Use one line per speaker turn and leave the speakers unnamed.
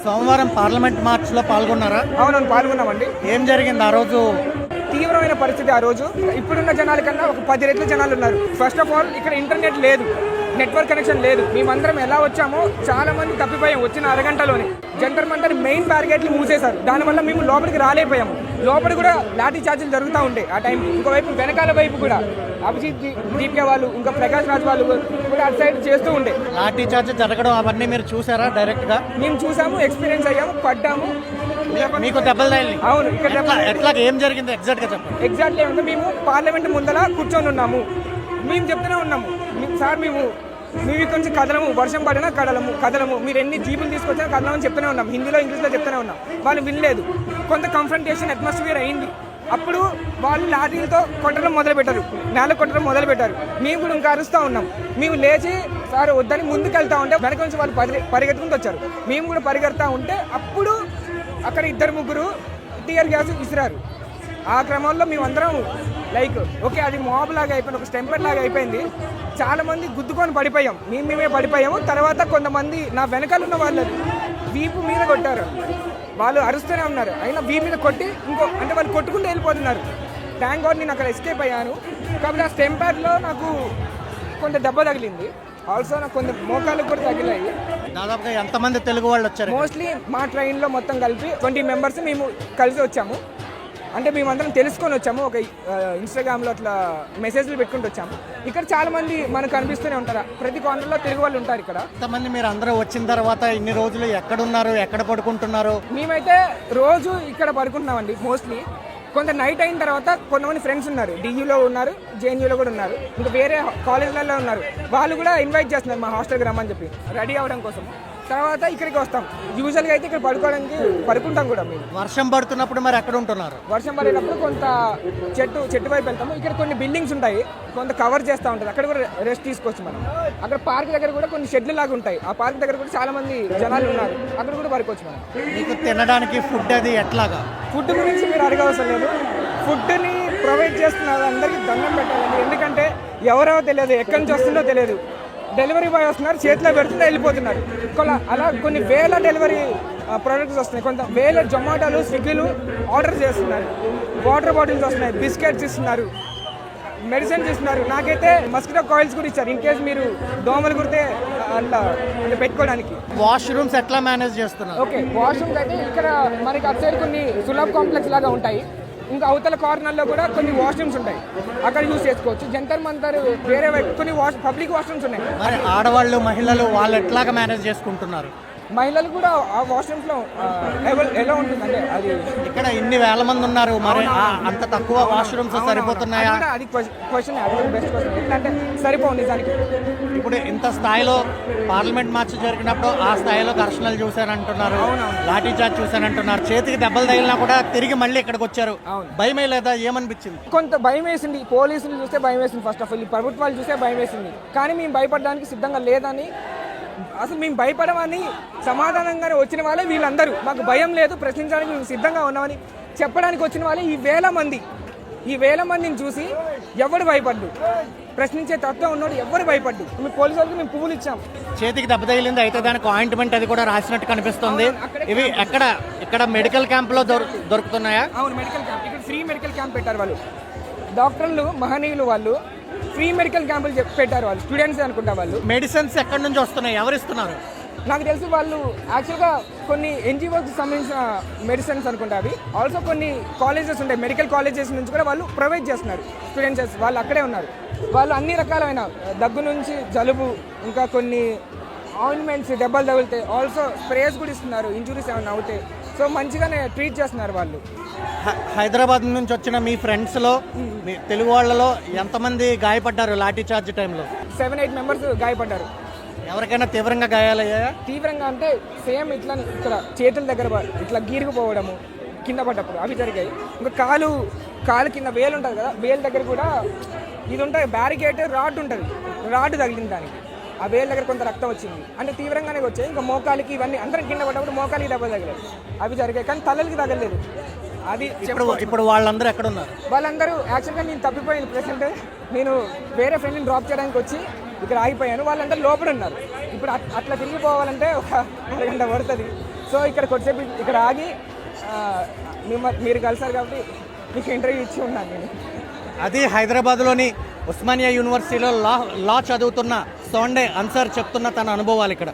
సోమవారం parliament March లో పాల్గొన్నారా?
అవునవును, పాల్గొన్నామండి.
ఏం జరిగింది ఆ రోజు?
తీవ్రమైన పరిస్థితి ఆ రోజు. ఇప్పుడున్న జనాల కన్నా ఒక 10 రెట్ల జనాలు ఉన్నారు. ఫస్ట్ ఆఫ్ ఆల్ ఇక్కడ ఇంటర్నెట్ లేదు, నెట్వర్క్ కనెక్షన్ లేదు. మేమందరం ఎలా వచ్చామో చాలా మంది తప్పిపోయాం. వచ్చిన అరగంటలోనే జంతర్ మంతర్ మెయిన్ బ్యారికేడ్లు మూసేశారు. దానివల్ల మేము లోపలికి రాలేకపోయాము. లోపల కూడా లాఠీ చార్జీలు జరుగుతూ ఉంటాయి ఆ టైంకి. ఇంకోవైపు వెనకాల వైపు కూడా అభిజిత్ దీపిక వాళ్ళు, ఇంకా ప్రకాష్ రాజ్ వాళ్ళు కూడా అటు సైడ్ చేస్తూ ఉండే
లాఠీ చార్జ్ జరగడం అవన్నీ మీరు చూసారా డైరెక్ట్ గా?
మేము చూసాము, ఎక్స్పీరియన్స్ అయ్యాము, పడ్డాము.
మీకు దెబ్బలు తగిలి?
అవును. ఇక్కడ
ఎట్లా ఏం జరిగింది ఎగ్జాక్ట్ గా చెప్పండి.
ఎగ్జాక్ట్లీ ఏమంటే మేము పార్లమెంట్ ముందర కూర్చొని ఉన్నాము. మేము చెప్తూనే ఉన్నాము, సార్ మేము కొంచెం కదలము, వర్షం పడినా కదలము, మీరు ఎన్ని జీపులు తీసుకొచ్చినా కదలమని చెప్తూనే ఉన్నాం. హిందీలో ఇంగ్లీష్లో చెప్తూనే ఉన్నాం. వాళ్ళు వినలేదు. కొంత కన్ఫ్రంటేషన్ అట్మాస్ఫియర్ అయింది. అప్పుడు వాళ్ళు లాఠీలతో కొట్టడం మొదలుపెట్టారు, నేల కొట్టడం మొదలుపెట్టారు. మేము కూడా ఇంకా అరుస్తూ ఉన్నాం. మేము లేచి సార్ వద్దని ముందుకు వెళ్తా ఉంటే వెనక నుంచి వాళ్ళు పరిగెత్తుకుంటూ వచ్చారు. మేము కూడా పరిగెడతా ఉంటే అప్పుడు అక్కడ 2-3 టీయర్ గ్యాస్ విసిరారు. ఆ క్రమంలో మేమందరం లైక్ ఓకే, అది మాబ్ లాగా అయిపోయింది, ఒక స్టెంపర్ లాగా అయిపోయింది. చాలా మంది గుద్దుకొని పడిపోయాం, మేమే పడిపోయాము. తర్వాత కొంతమంది నా వెనకాల ఉన్న వాళ్ళు వీపు మీద కొట్టారు. వాళ్ళు అరుస్తూనే ఉన్నారు, అయినా వీపు మీద కొట్టి అంటే వాళ్ళు కొట్టుకుంటూ వెళ్ళిపోతున్నారు. థ్యాంక్ గాడ్ నేను అక్కడ ఎస్కేప్ అయ్యాను. కాబట్టి ఆ స్టెంపర్లో నాకు కొంత దెబ్బ తగిలింది. ఆల్సో నాకు కొంత మోకాళ్ళకు కూడా తగిలాయి.
దాదాపుగా ఎంతమంది తెలుగు వాళ్ళు వచ్చారు?
మోస్ట్లీ మా ట్రైన్లో మొత్తం కలిపి 20 మెంబర్స్ మేము కలిసి వచ్చాము. అంటే మేమందరం తెలుసుకొని వచ్చాము. ఒక ఇన్స్టాగ్రామ్లో అట్లా మెసేజ్లు పెట్టుకుంటూ వచ్చాము. ఇక్కడ చాలా మంది మనకు కనిపిస్తూనే ఉంటారు, ప్రతి కార్నర్లో తెలుగు వాళ్ళు ఉంటారు ఇక్కడ.
ఎంతమంది మీరు అందరూ వచ్చిన తర్వాత ఇన్ని రోజులు ఎక్కడున్నారు, ఎక్కడ పడుకుంటున్నారు?
మేమైతే రోజు ఇక్కడ పడుకుంటున్నామండి మోస్ట్లీ. కొంత నైట్ అయిన తర్వాత కొంతమంది ఫ్రెండ్స్ ఉన్నారు, డియూలో ఉన్నారు, జేఎన్యూలో కూడా ఉన్నారు, ఇంకా వేరే కాలేజ్లలో ఉన్నారు. వాళ్ళు కూడా ఇన్వైట్ చేస్తున్నారు మా హాస్టల్కి రమ్మని చెప్పి రెడీ అవ్వడం కోసం. తర్వాత ఇక్కడికి వస్తాం. యూజువల్గా అయితే ఇక్కడ పడుకుంటాం కూడా. మేము
వర్షం పడుతున్నప్పుడు మరి ఎక్కడ ఉంటున్నారు?
వర్షం పడేటప్పుడు కొంత చెట్టు వైపు వెళ్తాము. ఇక్కడ కొన్ని బిల్డింగ్స్ ఉంటాయి, కొంత కవర్ చేస్తూ ఉంటుంది, అక్కడ కూడా రెస్ట్ తీసుకోవచ్చు మనం. అక్కడ పార్క్ దగ్గర కూడా కొన్ని షెడ్లు లాగా ఉంటాయి, ఆ పార్క్ దగ్గర కూడా చాలా మంది జనాలు ఉన్నారు, అక్కడ కూడా పడుకోవచ్చు మనం.
మీకు తినడానికి ఫుడ్ అది ఎట్లాగా?
ఫుడ్ గురించి మీరు అడగవసరం లేదు. ఫుడ్ని ప్రొవైడ్ చేస్తున్నారు, అందరికీ దండం పెట్టాలండి. ఎందుకంటే ఎవరో తెలియదు, ఎక్కడి నుంచి వస్తుందో తెలియదు. డెలివరీ బాయ్ వస్తున్నారు, చేతిలో పెడుతుంటే వెళ్ళిపోతున్నారు. అలా కొన్ని వేల డెలివరీ ప్రోడక్ట్స్ వస్తున్నాయి, కొంత వేల జొమాటోలు, స్విగ్గీలు ఆర్డర్ చేస్తున్నారు. వాటర్ బాటిల్స్ వస్తున్నాయి, బిస్కెట్స్ ఇస్తున్నారు, మెడిసిన్స్ ఇస్తున్నారు. నాకైతే మస్కిటో కాయిల్స్ కూడా ఇచ్చారు, ఇన్ కేసు మీరు దోమలు కుడితే అట్లా అంటే పెట్టుకోవడానికి.
వాష్రూమ్స్ ఎట్లా మేనేజ్ చేస్తున్నారు?
ఓకే, వాష్రూమ్స్ అయితే ఇక్కడ మనకి అటు సైడ్ కొన్ని సులభ్ కాంప్లెక్స్ లాగా ఉంటాయి. ఇంకా అవతల కార్నర్లో కూడా కొన్ని వాష్రూమ్స్ ఉంటాయి, అక్కడ యూజ్ చేసుకోవచ్చు. జంతర్ మంతర్ వేరే కొన్ని పబ్లిక్ వాష్రూమ్స్ ఉన్నాయి.
మరి ఆడవాళ్ళు, మహిళలు వాళ్ళు ఎట్లాగా మేనేజ్ చేసుకుంటున్నారు?
మహిళలు కూడా ఆ వాష్రూమ్స్ లో ఎలా ఉంటుందంటే అది
ఇక్కడ ఇన్ని వేల మంది ఉన్నారు, మరి అంత తక్కువ వాష్రూమ్స్ సరిపోతున్నాయా?
అది క్వశ్చన్, అది బెస్ట్ క్వశ్చన్. ఎట్లంటే సరిపోవు నిజానికి.
ఇప్పుడు ఇంత స్థాయిలో పార్లమెంట్ మార్చ్ జరిగినప్పుడు ఆ స్థాయిలో ఘర్షణలు చూశానంటున్నారు, లాఠీ చార్జ్ చూశానంటున్నారు, చేతికి దెబ్బలు తగిలినా కూడా తిరిగి మళ్ళీ ఇక్కడికి వచ్చారు. భయమే లేదా? ఏమనిపించింది?
కొంత భయం వేసింది. పోలీసులు చూస్తే భయం వేసింది, ఫస్ట్ ఆఫ్ ఆల్ ఈ ప్రభుత్వాలు చూస్తే భయం వేసింది. కానీ మేము భయపడడానికి సిద్ధంగా లేదని, అసలు మేము భయపడమని సమాధానంగానే వచ్చిన వాళ్ళే వీళ్ళందరూ. మాకు భయం లేదు, ప్రశ్నించడానికి మేము సిద్ధంగా ఉన్నామని చెప్పడానికి వచ్చిన వాళ్ళే ఈ వేల మందిని చూసి ఎవరు భయపడ్డు, ప్రశ్నించే తత్వం ఉన్నాడు ఎవరు భయపడ్డు. మేము పోలీసు వాళ్ళకి మేము పువ్వులు ఇచ్చాం.
చేతికి దెబ్బ తగిలింది, అయితే దానికి ఆయింట్మెంట్ అది కూడా రాసినట్టు కనిపిస్తుంది. ఇవి ఇక్కడ మెడికల్ క్యాంప్ లో దొరుకుతున్నాయా?
అవును, మెడికల్ క్యాంప్. ఇక్కడ ఫ్రీ మెడికల్ క్యాంప్ పెట్టారు వాళ్ళు, డాక్టర్లు మహనీయులు వాళ్ళు. ఫ్రీ మెడికల్ క్యాంపులు పెట్టారు వాళ్ళు, స్టూడెంట్స్ అనుకుంటా వాళ్ళు.
మెడిసిన్స్ ఎక్కడి నుంచి వస్తున్నాయి, ఎవరు ఇస్తున్నారు?
నాకు తెలిసి వాళ్ళు యాక్చువల్గా కొన్ని ఎన్జిఓకి సంబంధించిన మెడిసిన్స్ అనుకుంటా అవి. ఆల్సో కొన్ని కాలేజెస్ ఉంటాయి, మెడికల్ కాలేజెస్ నుంచి కూడా వాళ్ళు ప్రొవైడ్ చేస్తున్నారు. స్టూడెంట్స్ వాళ్ళు అక్కడే ఉన్నారు. వాళ్ళు అన్ని రకాలైన దగ్గు నుంచి జలుబు, ఇంకా కొన్ని ఆయింట్మెంట్స్ దెబ్బలు తగిలితే ఆల్సో స్ప్రేస్ కూడా ఇస్తున్నారు, ఇంజురీస్ ఏమైనా అవుతే. సో మంచిగానే ట్రీట్ చేస్తున్నారు వాళ్ళు.
హైదరాబాద్ నుంచి వచ్చిన మీ ఫ్రెండ్స్లో, మీ తెలుగు వాళ్ళలో ఎంతమంది గాయపడ్డారు లాఠీ చార్జ్ టైంలో?
7-8 మెంబర్స్ గాయపడ్డారు.
ఎవరికైనా తీవ్రంగా గాయాలయ్యాయా?
తీవ్రంగా అంటే సేమ్ ఇట్లా ఇక్కడ చేతుల దగ్గర ఇట్లా గీరుకుపోవడము, కింద పడ్డప్పుడు అవి జరిగాయి. ఇంకా కాలు కింద వేలు ఉంటుంది కదా, వేలు దగ్గర కూడా ఇది ఉంటుంది, బ్యారికేడ్ రాడ్ ఉంటుంది, రాడ్ తగిలింది దానికి. ఆ వేలు దగ్గర కొంత రక్తం వచ్చింది, అంటే తీవ్రంగానే వచ్చాయి. ఇంకా మోకాలికి ఇవన్నీ అందరం కింద పడ్డప్పుడు మోకాలికి దెబ్బ తగలేదు, అవి జరిగాయి. కానీ తలలకి తగలేదు. అది
ఇప్పుడు వాళ్ళందరూ ఎక్కడ ఉన్నారు?
వాళ్ళందరూ యాక్చువల్గా నేను తప్పిపోయింది. ప్రెసెంట్ నేను వేరే ఫ్రెండ్ని డ్రాప్ చేయడానికి వచ్చి ఇక్కడ ఆగిపోయాను. వాళ్ళందరూ లోపల ఉన్నారు. ఇప్పుడు అట్లా తిరిగిపోవాలంటే ఒక 1 గంట పడుతుంది. సో ఇక్కడికి వచ్చేసి ఇక్కడ ఆగి మీరు కలిసారు కాబట్టి మీకు ఇంటర్వ్యూ ఇచ్చి ఉన్నాను నేను.
అది హైదరాబాద్లోని ఉస్మానియా యూనివర్సిటీలో లా చదువుతున్న సోండే అన్సర్ చెప్తున్న తన అనుభవాలు ఇక్కడ.